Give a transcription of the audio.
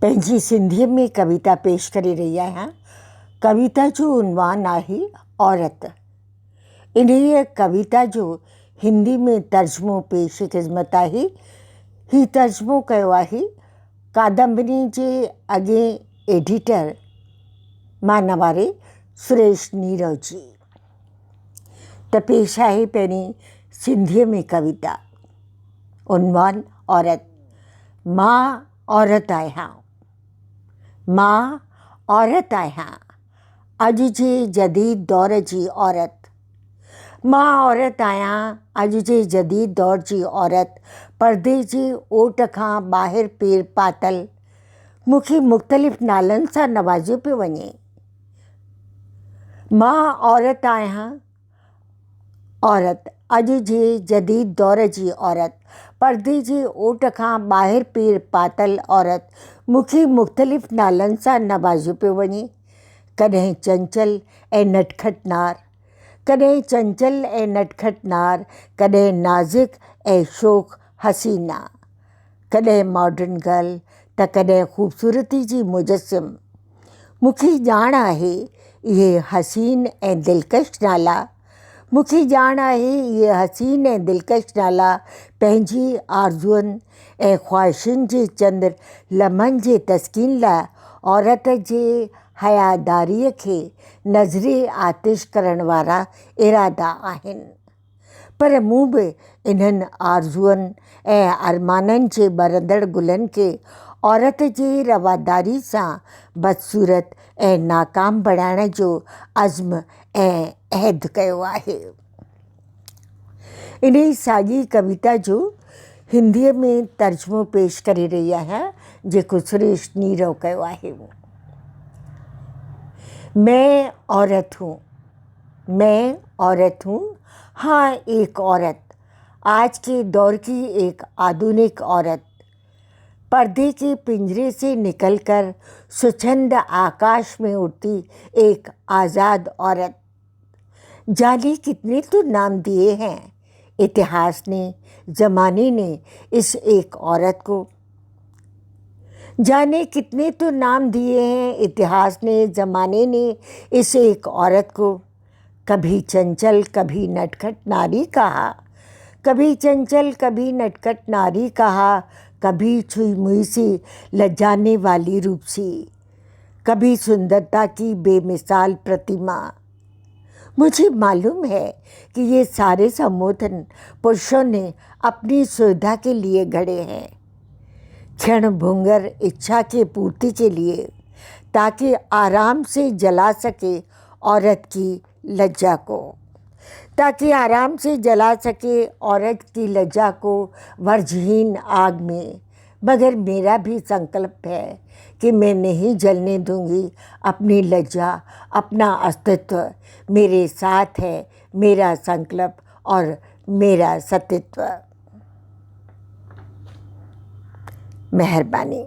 पंहिंजी सिंधीअ में कविता पेश करे रही आहियां। कविता जो उनवान आहे औरत। इन्हीअ कविता जो हिंदी में तर्जुमो पेश ख़िदमत आहे। ही तर्जुमो कयो आहे कादंबरी जे अॻे एडिटर मानावारे सुरेश नीरव जी। त पेश आहे पहिरीं सिंधीअ में कविता। उनवान औरत। मां औरत आहियां, मां औरत आहियां, अॼु जे जदीद दौर जी औरत। मां औरत आहियां, अॼु जे जदीद दौर जी औरत। पर्दे जे ओट खां ॿाहिरि पेर पातल, मूंखे मुख़्तलिफ़ नालनि सां नवाज़ियो पियो वञे। मां औरत आहियां, औरत, अॼु जे जदीद दौर जी औरत। पर्दे जे ओट खां ॿाहिरि पेर पातल औरत, मूंखे मुख़्तलिफ़ नालनि सां नवाज़ियो पियो वञे। कॾहिं चंचल ऐं नटखट नार, कॾहिं चंचल ऐं नटखट नार, कॾहिं नाज़ुक ऐं शोख़ हसीना, कॾहिं मॉडर्न गर्ल त कॾहिं ख़ूबसूरती जी मुजस्सिम। मूंखे ॼाण आहे इहे हसीन ऐं दिलकश नाला, मूंखे ॼाण आहे इहे हसीन ऐं दिलकश नाला पंहिंजी आरज़ुअनि ऐं ख़्वाहिशुनि जे चंद लम्हनि जे तस्कीन लाइ औरत जे हयादारीअ खे नज़रे आतिश करण वारा इरादा आहिनि। पर मूं बि इन्हनि आरज़ुअनि ऐं अरमाननि जे ॿरंदड़ गुलनि खे औरत जे रवादारी सां बदसूरत ऐं नाकाम बणाइण जो अज़्म ऐं अहद कयो आहे। इन साॻी कविता जो हिंदीअ में तर्जुमो पेश करे रही आहियां, जेको सुरेश नीरव कयो आहे। मैं औरत हूँ, मैं औरत हूँ, हाँ एक औरत, आज के दौर की एक आधुनिक औरत। पर्दे के पिंजरे से निकलकर स्वच्छंद आकाश में उड़ती एक आज़ाद औरत। जाने कितने तो नाम दिए हैं इतिहास ने, ज़माने ने इस एक औरत को। जाने कितने तो नाम दिए हैं इतिहास ने, ज़माने ने इस एक औरत को। कभी चंचल कभी नटखट नारी कहा, कभी चंचल कभी नटखट नारी कहा, कभी छुई मुई सी लज्जाने वाली रूपसी, कभी सुंदरता की बेमिसाल प्रतिमा। मुझे मालूम है कि ये सारे संबोधन पुरुषों ने अपनी सुविधा के लिए गढ़े हैं, क्षण भंगुर इच्छा के पूर्ति के लिए, ताकि आराम से जला सके औरत की लज्जा को, ताकि आराम से जला सके औरत की लज्जा को वर्जहीन आग में। मगर मेरा भी संकल्प है कि मैं नहीं जलने दूंगी अपनी लज्जा, अपना अस्तित्व। मेरे साथ है मेरा संकल्प और मेरा सतीत्व। मेहरबानी।